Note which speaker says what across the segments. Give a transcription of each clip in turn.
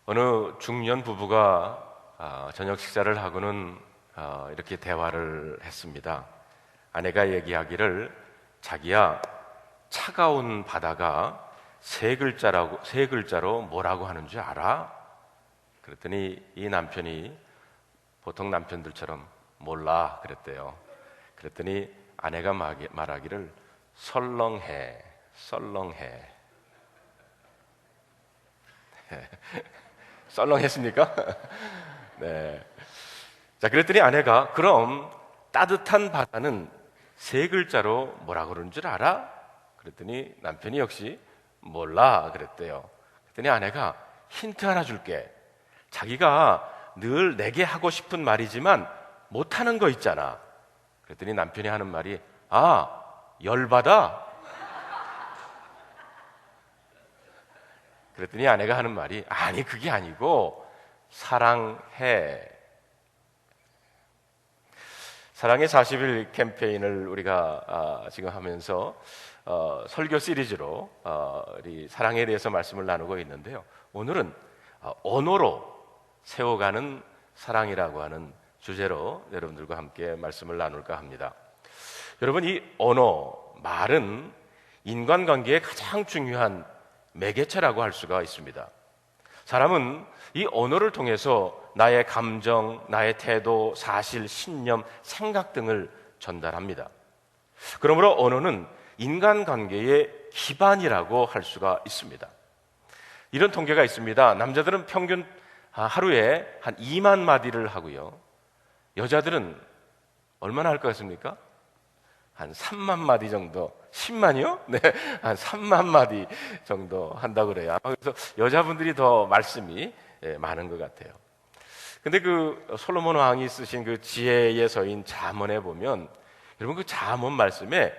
Speaker 1: 어느 중년 부부가 저녁 식사를 하고는 이렇게 대화를 했습니다. 아내가 얘기하기를, 자기야, 차가운 바다가 세 글자로 뭐라고 하는 줄 알아? 그랬더니 이 남편이 보통 남편들처럼 몰라 그랬대요. 그랬더니 아내가 말하기를, 설렁해. 썰렁했습니까? 네. 자, 그랬더니 아내가, 그럼 따뜻한 바다는 세 글자로 뭐라 그러는 줄 알아? 그랬더니 남편이 역시 몰라 그랬대요. 그랬더니 아내가, 힌트 하나 줄게. 자기가 늘 내게 하고 싶은 말이지만 못하는 거 있잖아. 그랬더니 남편이 하는 말이, 열받아? 그랬더니 아내가 하는 말이, 아니 그게 아니고 사랑해. 사랑의 40일 캠페인을 우리가 지금 하면서 설교 시리즈로 우리 사랑에 대해서 말씀을 나누고 있는데요. 오늘은 언어로 세워가는 사랑이라고 하는 주제로 여러분들과 함께 말씀을 나눌까 합니다. 여러분, 이 언어, 말은 인간관계의 가장 중요한 매개체라고 할 수가 있습니다. 사람은 이 언어를 통해서 나의 감정, 나의 태도, 사실, 신념, 생각 등을 전달합니다. 그러므로 언어는 인간관계의 기반이라고 할 수가 있습니다. 이런 통계가 있습니다. 남자들은 평균 하루에 한 2만 마디를 하고요. 여자들은 얼마나 할 것 같습니까? 한 3만 마디 정도. 10만이요? 네, 한 3만 마디 정도 한다고 그래요. 그래서 여자분들이 더 말씀이 많은 것 같아요. 근데 그 솔로몬 왕이 쓰신 그 지혜의 서인 잠언에 보면, 여러분, 그 잠언 말씀에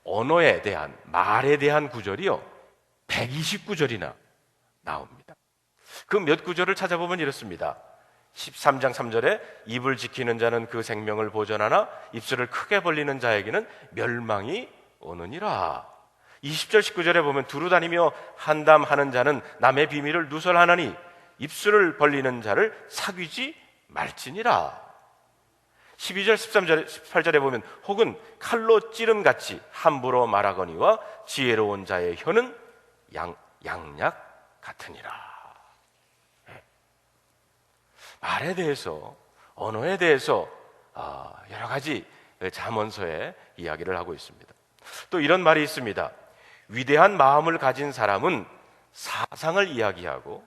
Speaker 1: 언어에 대한, 말에 대한 구절이요 129절이나 나옵니다. 그 몇 구절을 찾아보면 이렇습니다. 13장 3절에 입을 지키는 자는 그 생명을 보존하나 입술을 크게 벌리는 자에게는 멸망이 오느니라. 20절 19절에 보면 두루 다니며 한담하는 자는 남의 비밀을 누설하나니 입술을 벌리는 자를 사귀지 말지니라. 12절 13절 18절에 보면 혹은 칼로 찌름같이 함부로 말하거니와 지혜로운 자의 혀는 양약 같으니라. 말에 대해서, 언어에 대해서 여러 가지 잠언서에 이야기를 하고 있습니다. 또 이런 말이 있습니다. 위대한 마음을 가진 사람은 사상을 이야기하고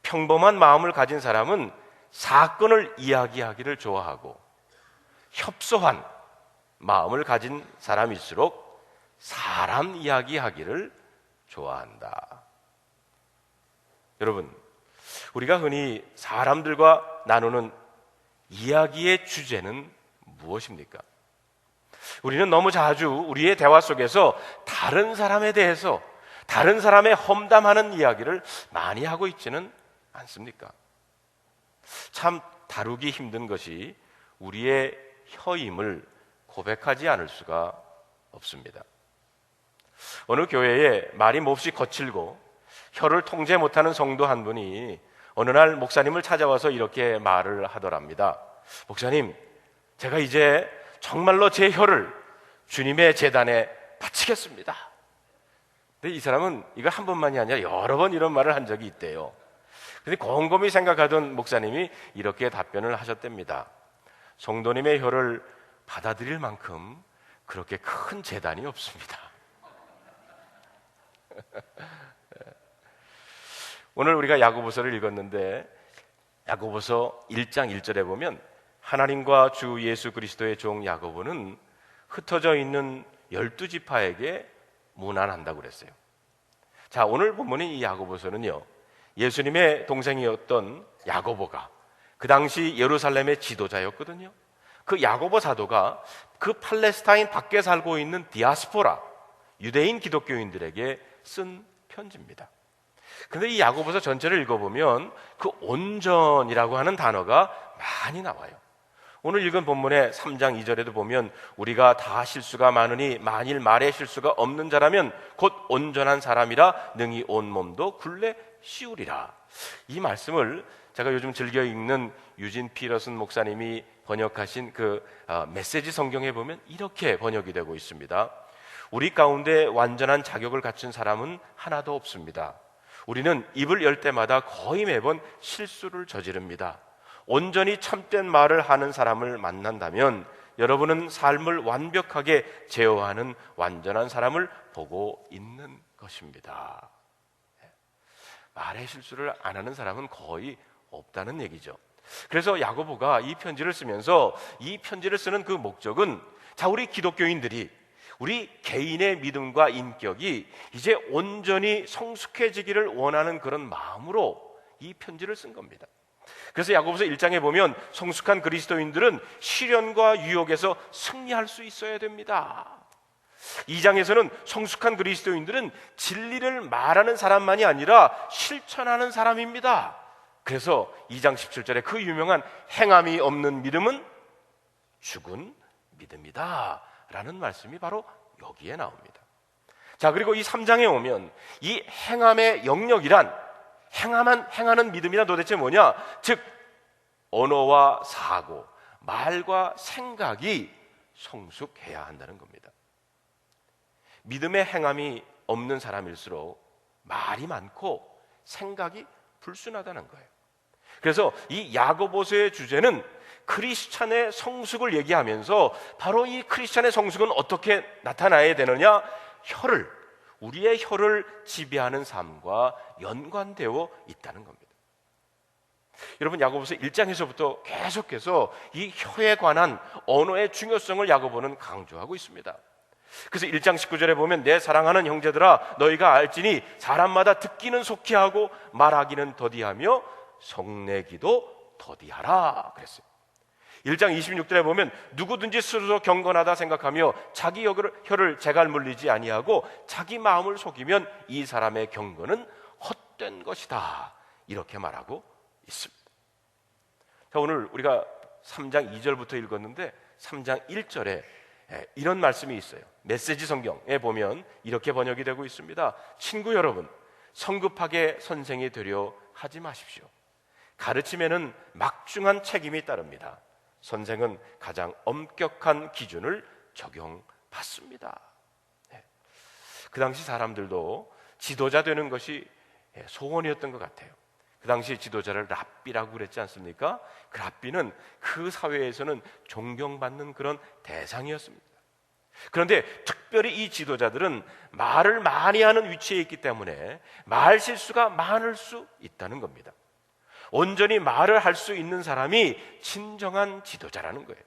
Speaker 1: 평범한 마음을 가진 사람은 사건을 이야기하기를 좋아하고 협소한 마음을 가진 사람일수록 사람 이야기하기를 좋아한다. 여러분, 우리가 흔히 사람들과 나누는 이야기의 주제는 무엇입니까? 우리는 너무 자주 우리의 대화 속에서 다른 사람에 대해서, 다른 사람의 험담하는 이야기를 많이 하고 있지는 않습니까? 참 다루기 힘든 것이 우리의 혀임을 고백하지 않을 수가 없습니다. 어느 교회에 말이 몹시 거칠고 혀를 통제 못하는 성도 한 분이 어느 날 목사님을 찾아와서 이렇게 말을 하더랍니다. 목사님, 제가 이제 정말로 제 혀를 주님의 제단에 바치겠습니다. 근데 이 사람은 이거 한 번만이 아니라 여러 번 이런 말을 한 적이 있대요. 근데 곰곰이 생각하던 목사님이 이렇게 답변을 하셨답니다. 성도님의 혀를 받아들일 만큼 그렇게 큰 제단이 없습니다. 오늘 우리가 야고보서를 읽었는데 야고보서 1장 1절에 보면 하나님과 주 예수 그리스도의 종 야고보는 흩어져 있는 12지파에게 문안한다고 그랬어요. 자, 오늘 본문의 이 야고보서는요, 예수님의 동생이었던 야고보가 그 당시 예루살렘의 지도자였거든요. 그 야고보 사도가 그 팔레스타인 밖에 살고 있는 디아스포라, 유대인 기독교인들에게 쓴 편지입니다. 그런데 이 야고보서 전체를 읽어보면 그 온전이라고 하는 단어가 많이 나와요. 오늘 읽은 본문의 3장 2절에도 보면 우리가 다 실수가 많으니 만일 말에 실수가 없는 자라면 곧 온전한 사람이라 능히 온 몸도 굴레 씌우리라. 이 말씀을 제가 요즘 즐겨 읽는 유진 피러슨 목사님이 번역하신 그 메시지 성경에 보면 이렇게 번역이 되고 있습니다. 우리 가운데 완전한 자격을 갖춘 사람은 하나도 없습니다. 우리는 입을 열 때마다 거의 매번 실수를 저지릅니다. 온전히 참된 말을 하는 사람을 만난다면 여러분은 삶을 완벽하게 제어하는 완전한 사람을 보고 있는 것입니다. 말의 실수를 안 하는 사람은 거의 없다는 얘기죠. 그래서 야고보가 이 편지를 쓰면서 이 편지를 쓰는 그 목적은 우리 기독교인들이 우리 개인의 믿음과 인격이 이제 온전히 성숙해지기를 원하는 그런 마음으로 이 편지를 쓴 겁니다. 그래서 야고보서 1장에 보면 성숙한 그리스도인들은 시련과 유혹에서 승리할 수 있어야 됩니다. 2장에서는 성숙한 그리스도인들은 진리를 말하는 사람만이 아니라 실천하는 사람입니다. 그래서 2장 17절에 그 유명한 행함이 없는 믿음은 죽은 믿음이다 라는 말씀이 바로 여기에 나옵니다. 그리고 이 3장에 오면 이 행함의 영역이란 행하는 믿음이란 도대체 뭐냐? 즉 언어와 사고, 말과 생각이 성숙해야 한다는 겁니다. 믿음의 행함이 없는 사람일수록 말이 많고 생각이 불순하다는 거예요. 그래서 이 야고보서의 주제는 크리스찬의 성숙을 얘기하면서 바로 이 크리스찬의 성숙은 어떻게 나타나야 되느냐? 우리의 혀를 지배하는 삶과 연관되어 있다는 겁니다. 여러분, 야고보서 1장에서부터 계속해서 이 혀에 관한 언어의 중요성을 야고보는 강조하고 있습니다. 그래서 1장 19절에 보면 내 사랑하는 형제들아 너희가 알지니 사람마다 듣기는 속히 하고 말하기는 더디하며 성내기도 더디하라 그랬어요. 1장 26절에 보면 누구든지 스스로 경건하다 생각하며 자기 혀를 재갈 물리지 아니하고 자기 마음을 속이면 이 사람의 경건은 헛된 것이다 이렇게 말하고 있습니다. 오늘 우리가 3장 2절부터 읽었는데 3장 1절에 이런 말씀이 있어요. 메시지 성경에 보면 이렇게 번역이 되고 있습니다. 친구 여러분, 성급하게 선생이 되려 하지 마십시오. 가르침에는 막중한 책임이 따릅니다. 선생은 가장 엄격한 기준을 적용받습니다. 그 당시 사람들도 지도자 되는 것이 소원이었던 것 같아요. 그 당시 지도자를 랍비라고 그랬지 않습니까? 그 랍비는 그 사회에서는 존경받는 그런 대상이었습니다. 그런데 특별히 이 지도자들은 말을 많이 하는 위치에 있기 때문에 말 실수가 많을 수 있다는 겁니다. 온전히 말을 할 수 있는 사람이 진정한 지도자라는 거예요.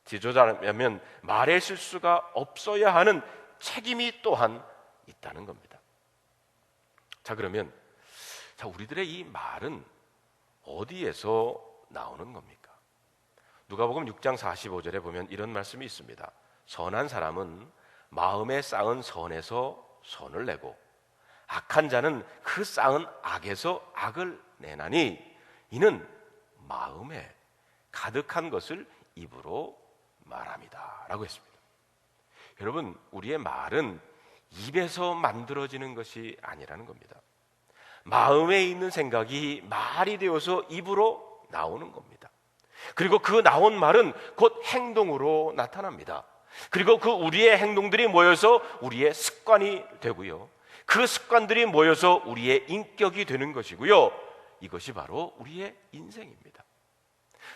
Speaker 1: 지도자라면 말의 실수가 없어야 하는 책임이 또한 있다는 겁니다. 그러면 우리들의 이 말은 어디에서 나오는 겁니까? 누가복음 6장 45절에 보면 이런 말씀이 있습니다. 선한 사람은 마음에 쌓은 선에서 선을 내고 악한 자는 그 쌓은 악에서 악을 내나니 이는 마음에 가득한 것을 입으로 말합니다 라고 했습니다. 여러분, 우리의 말은 입에서 만들어지는 것이 아니라는 겁니다. 마음에 있는 생각이 말이 되어서 입으로 나오는 겁니다. 그리고 그 나온 말은 곧 행동으로 나타납니다. 그리고 그 우리의 행동들이 모여서 우리의 습관이 되고요, 그 습관들이 모여서 우리의 인격이 되는 것이고요, 이것이 바로 우리의 인생입니다.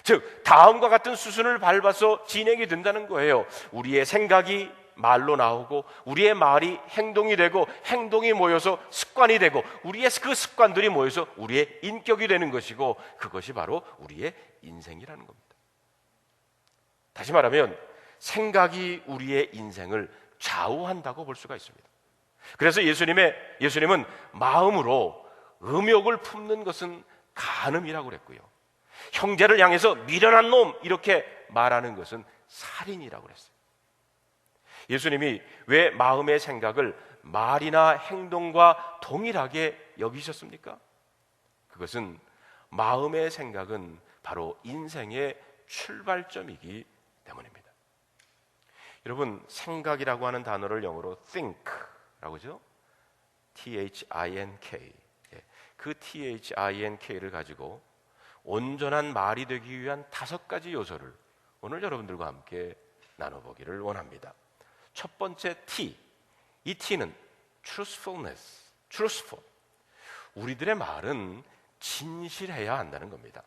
Speaker 1: 즉 다음과 같은 수순을 밟아서 진행이 된다는 거예요. 우리의 생각이 말로 나오고 우리의 말이 행동이 되고 행동이 모여서 습관이 되고 우리의 그 습관들이 모여서 우리의 인격이 되는 것이고 그것이 바로 우리의 인생이라는 겁니다. 다시 말하면 생각이 우리의 인생을 좌우한다고 볼 수가 있습니다. 그래서 예수님은 마음으로 음욕을 품는 것은 간음이라고 그랬고요, 형제를 향해서 미련한 놈 이렇게 말하는 것은 살인이라고 그랬어요. 예수님이 왜 마음의 생각을 말이나 행동과 동일하게 여기셨습니까? 그것은 마음의 생각은 바로 인생의 출발점이기 때문입니다. 여러분, 생각이라고 하는 단어를 영어로 think라고 하죠. T-H-I-N-K. 그 THINK를 가지고 온전한 말이 되기 위한 5가지 요소를 오늘 여러분들과 함께 나눠보기를 원합니다. 첫 번째 T, 이 T는 truthfulness, truthful. 우리들의 말은 진실해야 한다는 겁니다.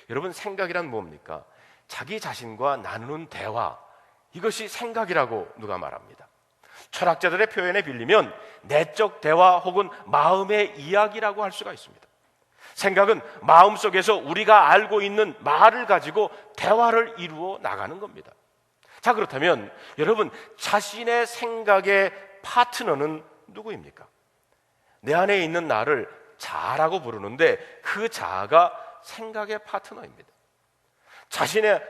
Speaker 1: 여러분, 생각이란 뭡니까? 자기 자신과 나누는 대화, 이것이 생각이라고 누가 말합니다. 철학자들의 표현에 빌리면 내적 대화 혹은 마음의 이야기라고 할 수가 있습니다. 생각은 마음속에서 우리가 알고 있는 말을 가지고 대화를 이루어 나가는 겁니다. 자, 그렇다면 여러분, 자신의 생각의 파트너는 누구입니까? 내 안에 있는 나를 자라고 부르는데 그 자아가 생각의 파트너입니다.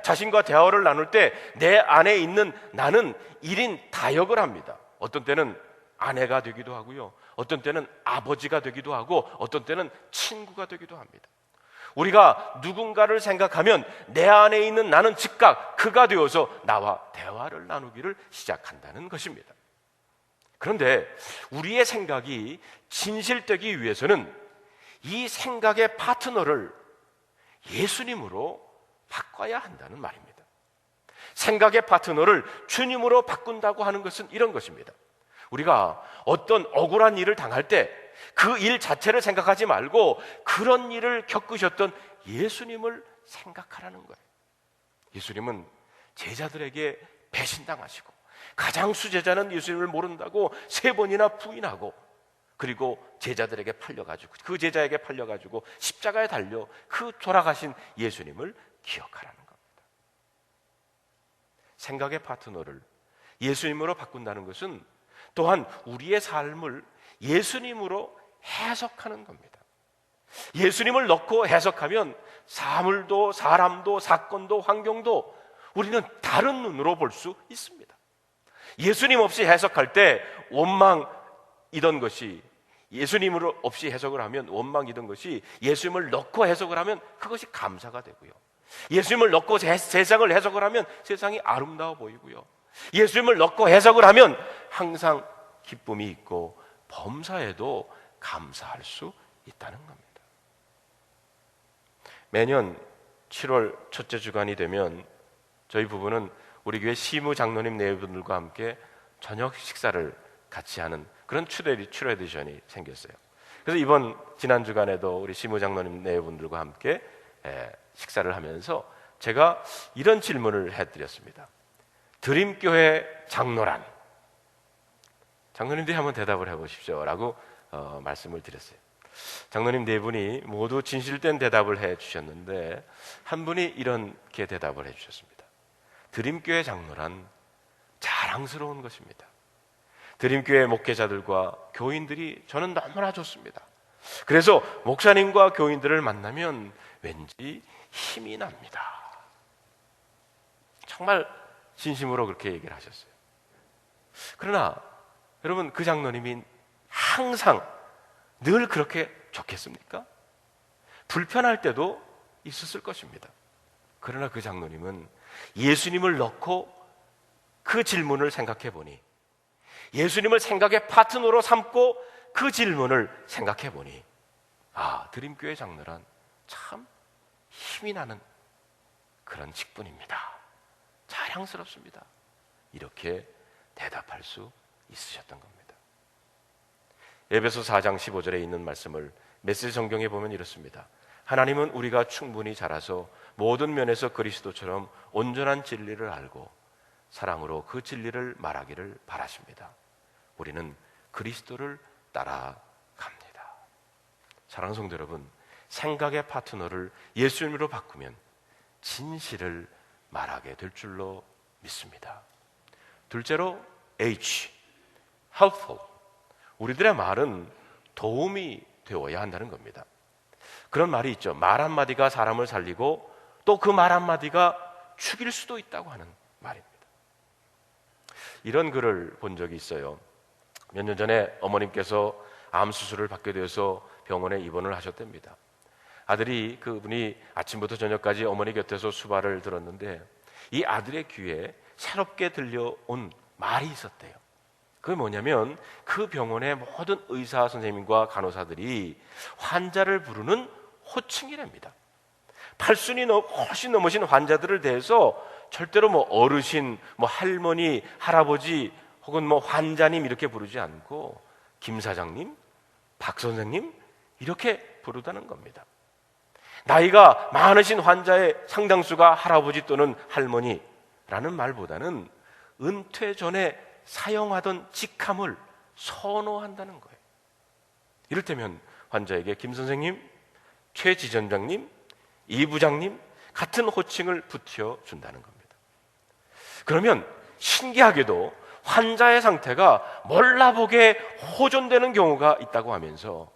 Speaker 1: 자신과 대화를 나눌 때 내 안에 있는 나는 1인 다역을 합니다. 어떤 때는 아내가 되기도 하고요, 어떤 때는 아버지가 되기도 하고, 어떤 때는 친구가 되기도 합니다. 우리가 누군가를 생각하면 내 안에 있는 나는 즉각 그가 되어서 나와 대화를 나누기를 시작한다는 것입니다. 그런데 우리의 생각이 진실되기 위해서는 이 생각의 파트너를 예수님으로 바꿔야 한다는 말입니다. 생각의 파트너를 주님으로 바꾼다고 하는 것은 이런 것입니다. 우리가 어떤 억울한 일을 당할 때 그 일 자체를 생각하지 말고 그런 일을 겪으셨던 예수님을 생각하라는 거예요. 예수님은 제자들에게 배신당하시고 가장 수제자는 예수님을 모른다고 3번이나 부인하고, 그리고 제자들에게 팔려가지고, 그 제자에게 팔려가지고 십자가에 달려 그 돌아가신 예수님을 기억하라는 겁니다. 생각의 파트너를 예수님으로 바꾼다는 것은 또한 우리의 삶을 예수님으로 해석하는 겁니다. 예수님을 넣고 해석하면 사물도 사람도 사건도 환경도 우리는 다른 눈으로 볼 수 있습니다. 예수님 없이 해석할 때 원망이던 것이, 예수님으로 없이 해석을 하면 원망이던 것이 예수님을 넣고 해석을 하면 그것이 감사가 되고요, 예수님을 넣고 세상을 해석을 하면 세상이 아름다워 보이고요, 예수님을 넣고 해석을 하면 항상 기쁨이 있고 범사에도 감사할 수 있다는 겁니다. 매년 7월 첫째 주간이 되면 저희 부부는 우리 교회 시무 장로님 네 분들과 함께 저녁 식사를 같이 하는 그런 트레디션이 생겼어요. 그래서 지난 주간에도 우리 시무 장로님 네 분들과 함께 식사를 하면서 제가 이런 질문을 해드렸습니다. 드림교회 장로란? 장로님들이 한번 대답을 해보십시오 라고 말씀을 드렸어요. 장로님 네 분이 모두 진실된 대답을 해주셨는데 한 분이 이렇게 대답을 해주셨습니다. 드림교회 장로란 자랑스러운 것입니다. 드림교회 목회자들과 교인들이 저는 너무나 좋습니다. 그래서 목사님과 교인들을 만나면 왠지 힘이 납니다. 정말 진심으로 그렇게 얘기를 하셨어요. 그러나 여러분, 그 장로님이 항상 늘 그렇게 좋겠습니까? 불편할 때도 있었을 것입니다. 그러나 그 장로님은 예수님을 넣고 그 질문을 생각해 보니, 예수님을 생각의 파트너로 삼고 그 질문을 생각해 보니, 드림교회 장로란 참 힘이 나는 그런 직분입니다. 자랑스럽습니다. 이렇게 대답할 수 있으셨던 겁니다. 에베소 4장 15절에 있는 말씀을 메시지 성경에 보면 이렇습니다. 하나님은 우리가 충분히 자라서 모든 면에서 그리스도처럼 온전한 진리를 알고 사랑으로 그 진리를 말하기를 바라십니다. 우리는 그리스도를 따라갑니다. 사랑하는 성도 여러분, 생각의 파트너를 예수님으로 바꾸면 진실을 말하게 될 줄로 믿습니다. 둘째로 H, helpful. 우리들의 말은 도움이 되어야 한다는 겁니다. 그런 말이 있죠. 말 한마디가 사람을 살리고 또 그 말 한마디가 죽일 수도 있다고 하는 말입니다. 이런 글을 본 적이 있어요. 몇 년 전에 어머님께서 암 수술을 받게 되어서 병원에 입원을 하셨답니다. 아들이, 그분이 아침부터 저녁까지 어머니 곁에서 수발을 들었는데 이 아들의 귀에 새롭게 들려온 말이 있었대요. 그게 뭐냐면 그 병원의 모든 의사 선생님과 간호사들이 환자를 부르는 호칭이랍니다. 팔순이 훨씬 넘으신 환자들을 대해서 절대로 뭐 어르신, 뭐 할머니, 할아버지 혹은 뭐 환자님 이렇게 부르지 않고 김 사장님, 박 선생님 이렇게 부르다는 겁니다. 나이가 많으신 환자의 상당수가 할아버지 또는 할머니라는 말보다는 은퇴 전에 사용하던 직함을 선호한다는 거예요. 이를테면 환자에게 김 선생님, 최 지점장님, 이 부장님 같은 호칭을 붙여준다는 겁니다. 그러면 신기하게도 환자의 상태가 몰라보게 호전되는 경우가 있다고 하면서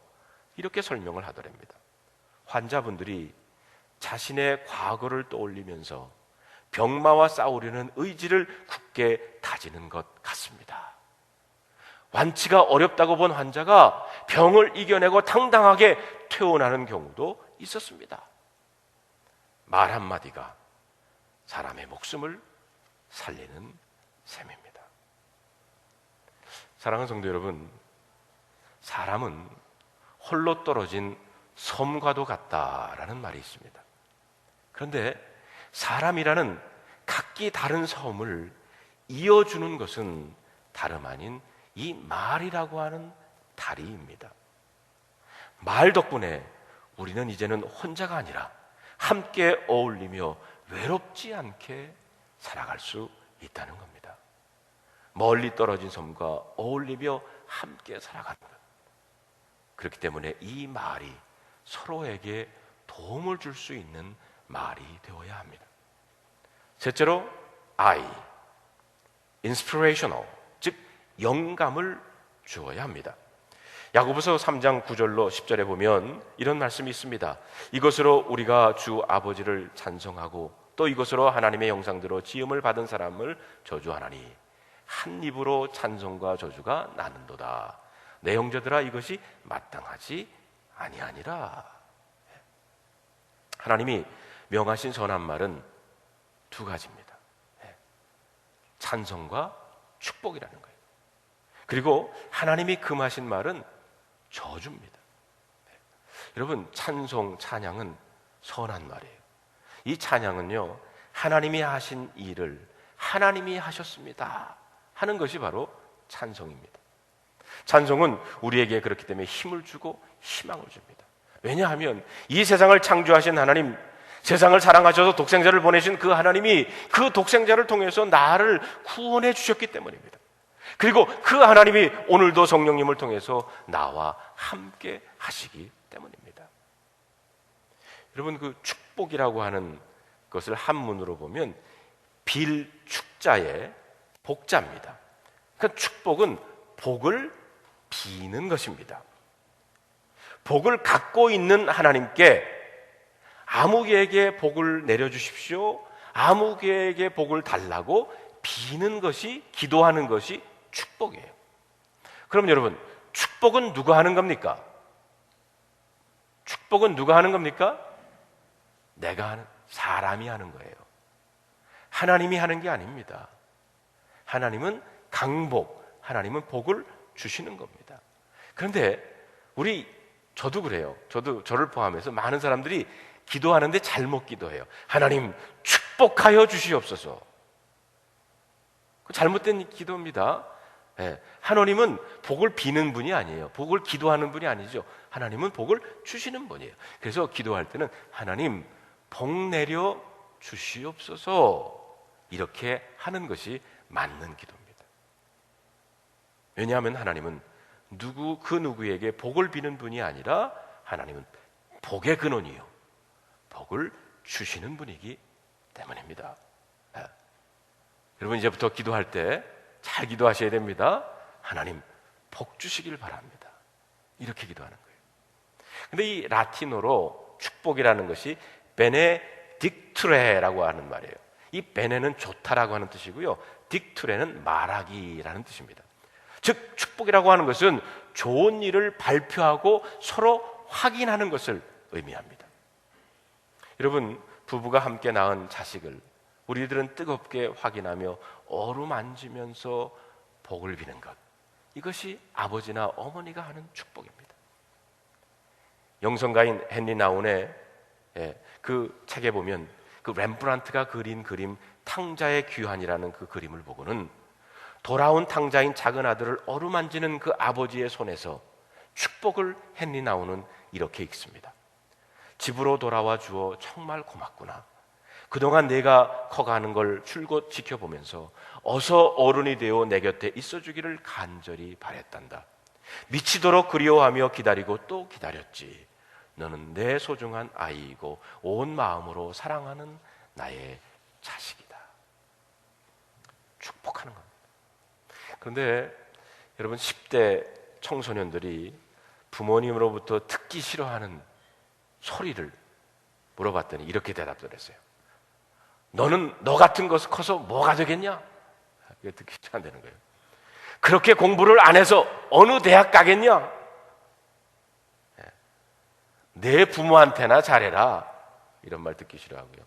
Speaker 1: 이렇게 설명을 하더랍니다. 환자분들이 자신의 과거를 떠올리면서 병마와 싸우려는 의지를 굳게 다지는 것 같습니다. 완치가 어렵다고 본 환자가 병을 이겨내고 당당하게 퇴원하는 경우도 있었습니다. 말 한마디가 사람의 목숨을 살리는 셈입니다. 사랑하는 성도 여러분, 사람은 홀로 떨어진 섬과도 같다라는 말이 있습니다. 그런데 사람이라는 각기 다른 섬을 이어주는 것은 다름 아닌 이 말이라고 하는 다리입니다. 말 덕분에 우리는 이제는 혼자가 아니라 함께 어울리며 외롭지 않게 살아갈 수 있다는 겁니다. 멀리 떨어진 섬과 어울리며 함께 살아가는 것. 그렇기 때문에 이 말이 서로에게 도움을 줄 수 있는 말이 되어야 합니다. 셋째로 I, inspirational, 즉 영감을 주어야 합니다. 야고보서 3장 9절로 10절에 보면 이런 말씀이 있습니다. 이것으로 우리가 주 아버지를 찬송하고 또 이것으로 하나님의 형상대로 지음을 받은 사람을 저주하나니 한 입으로 찬송과 저주가 나는도다. 내 형제들아 이것이 마땅하지 아니하니라. 하나님이 명하신 선한 말은 두 가지입니다. 찬송과 축복이라는 거예요. 그리고 하나님이 금하신 말은 저주입니다. 여러분, 찬송, 찬양은 선한 말이에요. 이 찬양은요, 하나님이 하신 일을 하나님이 하셨습니다 하는 것이 바로 찬송입니다. 찬송은 우리에게 그렇기 때문에 힘을 주고 희망을 줍니다. 왜냐하면 이 세상을 창조하신 하나님, 세상을 사랑하셔서 독생자를 보내신 그 하나님이 그 독생자를 통해서 나를 구원해 주셨기 때문입니다. 그리고 그 하나님이 오늘도 성령님을 통해서 나와 함께 하시기 때문입니다. 여러분, 그 축복이라고 하는 것을 한문으로 보면 빌축자의 복자입니다. 그러니까 축복은 복을 비는 것입니다. 복을 갖고 있는 하나님께 아무개에게 복을 내려주십시오, 아무개에게 복을 달라고 비는 것이, 기도하는 것이 축복이에요. 그럼 여러분, 축복은 누가 하는 겁니까? 축복은 누가 하는 겁니까? 내가 하는, 사람이 하는 거예요. 하나님이 하는 게 아닙니다. 하나님은 강복, 하나님은 복을 주시는 겁니다. 그런데 저도 그래요. 저를 포함해서 많은 사람들이 기도하는데 잘못 기도해요. 하나님 축복하여 주시옵소서. 잘못된 기도입니다. 하나님은 복을 비는 분이 아니에요. 복을 기도하는 분이 아니죠. 하나님은 복을 주시는 분이에요. 그래서 기도할 때는 하나님 복 내려 주시옵소서 이렇게 하는 것이 맞는 기도입니다. 왜냐하면 하나님은 그 누구에게 복을 비는 분이 아니라 하나님은 복의 근원이요, 복을 주시는 분이기 때문입니다. 여러분, 이제부터 기도할 때 잘 기도하셔야 됩니다. 하나님 복 주시길 바랍니다. 이렇게 기도하는 거예요. 근데 이 라틴어로 축복이라는 것이 베네딕투레라고 하는 말이에요. 이 베네는 좋다라고 하는 뜻이고요, 딕투레는 말하기라는 뜻입니다. 즉 축복이라고 하는 것은 좋은 일을 발표하고 서로 확인하는 것을 의미합니다. 여러분, 부부가 함께 낳은 자식을 우리들은 뜨겁게 확인하며 어루만지면서 복을 비는 것, 이것이 아버지나 어머니가 하는 축복입니다. 영성가인 헨리 나운의 그 책에 보면 그 렘브란트가 그린 그림 탕자의 귀환이라는 그 그림을 보고는 돌아온 탕자인 작은 아들을 어루만지는 그 아버지의 손에서 축복을 헨리 나운은 이렇게 읽습니다. 집으로 돌아와 주어 정말 고맙구나. 그동안 내가 커가는 걸 줄곧 지켜보면서 어서 어른이 되어 내 곁에 있어주기를 간절히 바랬단다. 미치도록 그리워하며 기다리고 또 기다렸지. 너는 내 소중한 아이이고 온 마음으로 사랑하는 나의 자식이다. 축복하는 겁니다. 그런데 여러분 10대 청소년들이 부모님으로부터 듣기 싫어하는 소리를 물어봤더니 이렇게 대답을 했어요. 너는 너 같은 것을 커서 뭐가 되겠냐? 이게 듣기 싫어한다는 거예요. 그렇게 공부를 안 해서 어느 대학 가겠냐? 내 부모한테나 잘해라. 이런 말 듣기 싫어하고요.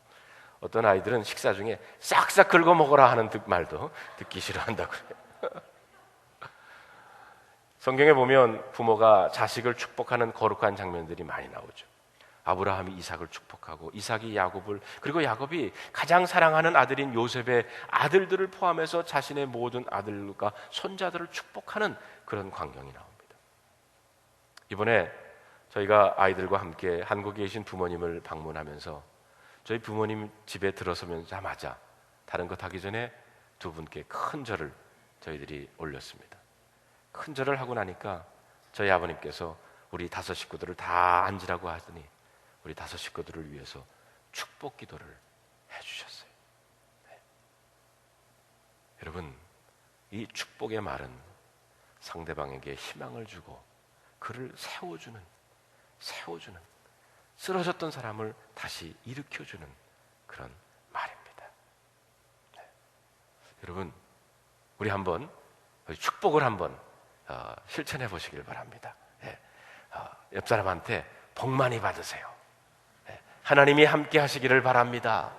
Speaker 1: 어떤 아이들은 식사 중에 싹싹 긁어 먹어라 하는 말도 듣기 싫어한다고요. 성경에 보면 부모가 자식을 축복하는 거룩한 장면들이 많이 나오죠. 아브라함이 이삭을 축복하고 이삭이 야곱을, 그리고 야곱이 가장 사랑하는 아들인 요셉의 아들들을 포함해서 자신의 모든 아들과 손자들을 축복하는 그런 광경이 나옵니다. 이번에 저희가 아이들과 함께 한국에 계신 부모님을 방문하면서 저희 부모님 집에 들어서면서마자 다른 것 하기 전에 두 분께 큰 절을 저희들이 올렸습니다. 큰 절을 하고 나니까 저희 아버님께서 우리 5 식구들을 다 앉으라고 하더니 우리 5 식구들을 위해서 축복 기도를 해주셨어요. 네. 여러분, 이 축복의 말은 상대방에게 희망을 주고 그를 세워주는 쓰러졌던 사람을 다시 일으켜주는 그런 말입니다. 네. 여러분, 우리 한번 축복을 한번 실천해 보시길 바랍니다. 네. 옆 사람한테 복 많이 받으세요. 네. 하나님이 함께 하시기를 바랍니다.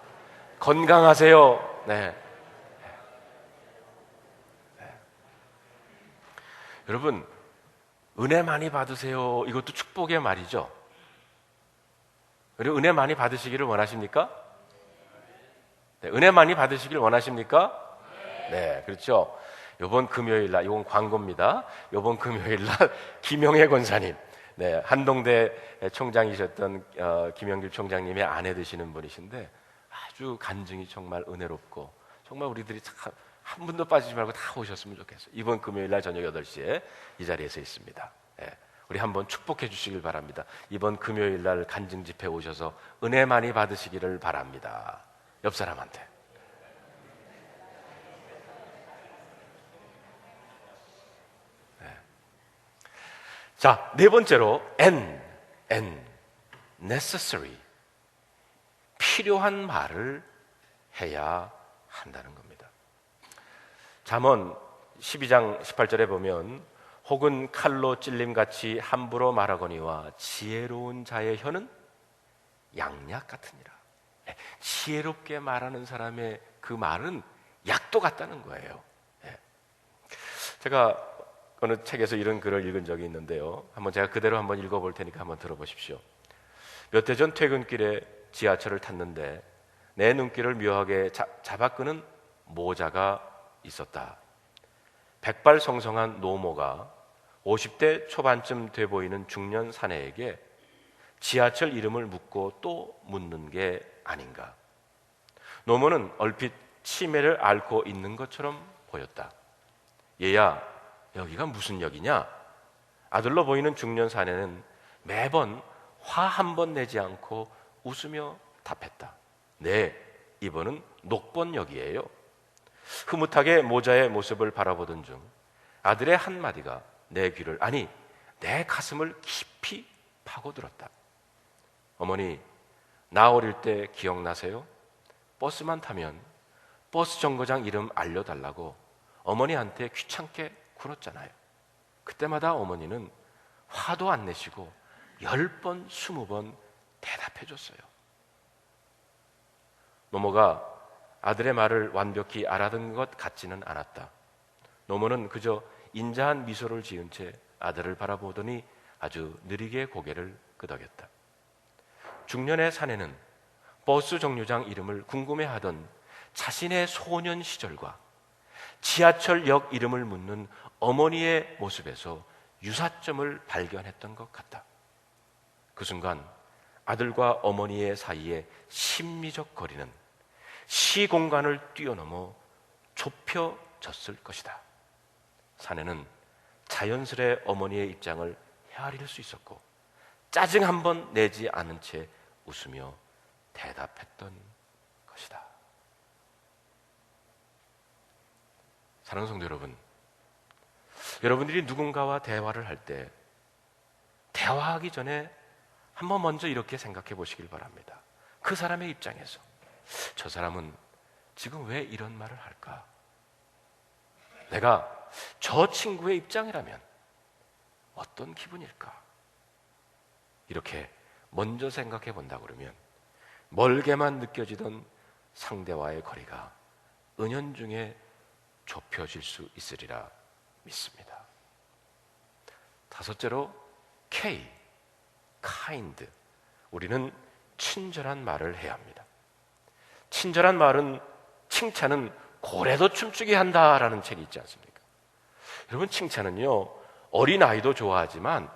Speaker 1: 건강하세요. 네. 네. 여러분, 은혜 많이 받으세요. 이것도 축복의 말이죠. 그리고 은혜 많이 받으시기를 원하십니까? 네, 은혜 많이 받으시길 원하십니까? 네, 그렇죠. 이번 금요일 날, 이건 광고입니다. 이번 금요일 날 김영애 권사님, 네, 한동대 총장이셨던 김영길 총장님의 아내 되시는 분이신데 아주 간증이 정말 은혜롭고 정말 우리들이 참 한 분도 빠지지 말고 다 오셨으면 좋겠어요. 이번 금요일 날 저녁 8시에 이 자리에서 있습니다. 네, 우리 한번 축복해 주시길 바랍니다. 이번 금요일 날 간증 집회 오셔서 은혜 많이 받으시기를 바랍니다. 옆 사람한테. 자, 네 번째로 necessary, 필요한 말을 해야 한다는 겁니다. 잠언 12장 18절에 보면 혹은 칼로 찔림같이 함부로 말하거니와 지혜로운 자의 혀는 양약 같으니라. 지혜롭게 말하는 사람의 그 말은 약도 같다는 거예요. 제가 어느 책에서 이런 글을 읽은 적이 있는데요. 한번 제가 그대로 한번 읽어볼 테니까 한번 들어보십시오. 몇 해 전 퇴근길에 지하철을 탔는데 내 눈길을 묘하게 잡아끄는 모자가 있었다. 백발성성한 노모가 50대 초반쯤 돼 보이는 중년 사내에게 지하철 이름을 묻고 또 묻는 게 아닌가. 노모는 얼핏 치매를 앓고 있는 것처럼 보였다. 얘야, 여기가 무슨 역이냐? 아들로 보이는 중년 사내는 매번 화 한 번 내지 않고 웃으며 답했다. 네, 이번은 녹번역이에요. 흐뭇하게 모자의 모습을 바라보던 중 아들의 한마디가 내 귀를, 아니 내 가슴을 깊이 파고들었다. 어머니, 나 어릴 때 기억나세요? 버스만 타면 버스 정거장 이름 알려달라고 어머니한테 귀찮게 굴었잖아요. 그때마다 어머니는 화도 안 내시고 10번, 20번 대답해줬어요. 노모가 아들의 말을 완벽히 알아듣는 것 같지는 않았다. 노모는 그저 인자한 미소를 지은 채 아들을 바라보더니 아주 느리게 고개를 끄덕였다. 중년의 사내는 버스 정류장 이름을 궁금해하던 자신의 소년 시절과 지하철역 이름을 묻는 어머니의 모습에서 유사점을 발견했던 것 같다. 그 순간 아들과 어머니의 사이에 심리적 거리는 시공간을 뛰어넘어 좁혀졌을 것이다. 사내는 자연스레 어머니의 입장을 헤아릴 수 있었고 짜증 한 번 내지 않은 채 웃으며 대답했던 것이다. 사랑하는 성도 여러분, 여러분들이 누군가와 대화를 할 때 대화하기 전에 한번 먼저 이렇게 생각해 보시길 바랍니다. 그 사람의 입장에서 저 사람은 지금 왜 이런 말을 할까? 내가 저 친구의 입장이라면 어떤 기분일까? 이렇게 먼저 생각해 본다 그러면 멀게만 느껴지던 상대와의 거리가 은연중에 좁혀질 수 있으리라 믿습니다. 다섯째로 K, kind. 우리는 친절한 말을 해야 합니다. 친절한 말은, 칭찬은 고래도 춤추게 한다라는 책이 있지 않습니까? 여러분, 칭찬은요 어린아이도 좋아하지만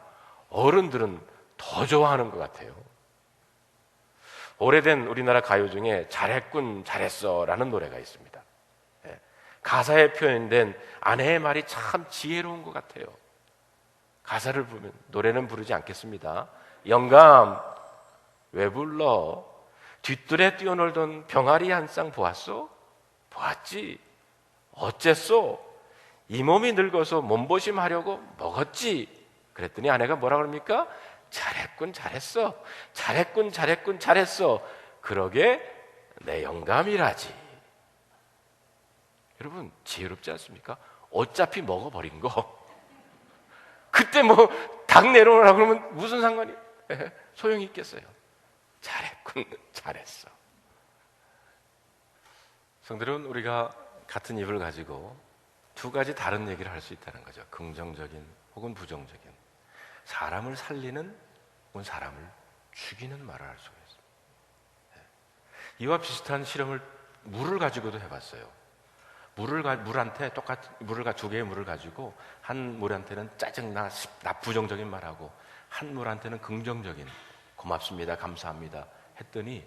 Speaker 1: 어른들은 더 좋아하는 것 같아요. 오래된 우리나라 가요 중에 잘했군 잘했어 라는 노래가 있습니다. 가사에 표현된 아내의 말이 참 지혜로운 것 같아요. 가사를 보면, 노래는 부르지 않겠습니다. 영감, 왜 불러? 뒷뜰에 뛰어놀던 병아리 한 쌍 보았소? 보았지. 어쨌소? 이 몸이 늙어서 몸보심 하려고 먹었지. 그랬더니 아내가 뭐라 그럽니까? 잘했군 잘했어. 잘했군 잘했군 잘했어. 그러게 내 영감이라지. 여러분, 지혜롭지 않습니까? 어차피 먹어버린 거 그때 뭐 닭 내놓으라고 그러면 무슨 상관이 소용이 있겠어요? 잘했군 잘했어. 성들은 우리가 같은 입을 가지고 두 가지 다른 얘기를 할 수 있다는 거죠. 긍정적인 혹은 부정적인, 사람을 살리는 혹은 사람을 죽이는 말을 할 수가 있습니다. 이와 비슷한 실험을 물을 가지고도 해봤어요. 물한테 두 개의 물을 가지고 한 물한테는 짜증나 부정적인 말하고 한 물한테는 긍정적인 고맙습니다 감사합니다 했더니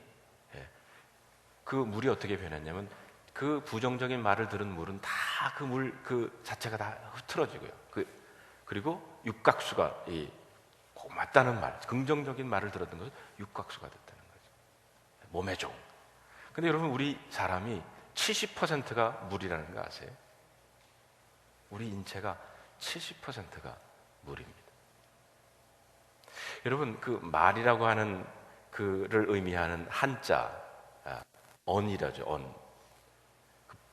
Speaker 1: 그 물이 어떻게 변했냐면 그 부정적인 말을 들은 물은 다 그 물 그 자체가 다 흐트러지고요. 그리고 육각수가 고맙다는 말, 긍정적인 말을 들었던 것은 육각수가 됐다는 거죠. 몸에 좋은. 근데 여러분, 우리 사람이 70%가 물이라는 거 아세요? 우리 인체가 70%가 물입니다. 여러분, 그 말이라고 하는 그를 의미하는 한자, 언이라죠. 언.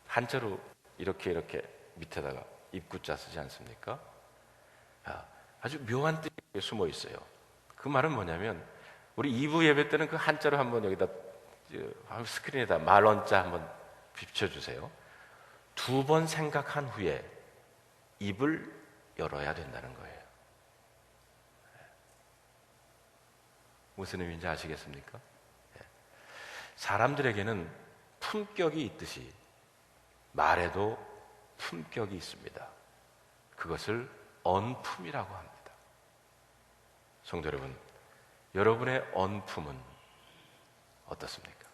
Speaker 1: 한자로 이렇게 밑에다가 입구자 쓰지 않습니까? 아주 묘한 뜻이 숨어 있어요. 그 말은 뭐냐면, 우리 2부 예배 때는 그 한자로 한번 여기다 스크린에다 말원자 한번 비춰주세요. 2번 생각한 후에 입을 열어야 된다는 거예요. 무슨 의미인지 아시겠습니까? 사람들에게는 품격이 있듯이 말에도 품격이 있습니다. 그것을 언품이라고 합니다. 성도 여러분, 여러분의 언품은 어떻습니까?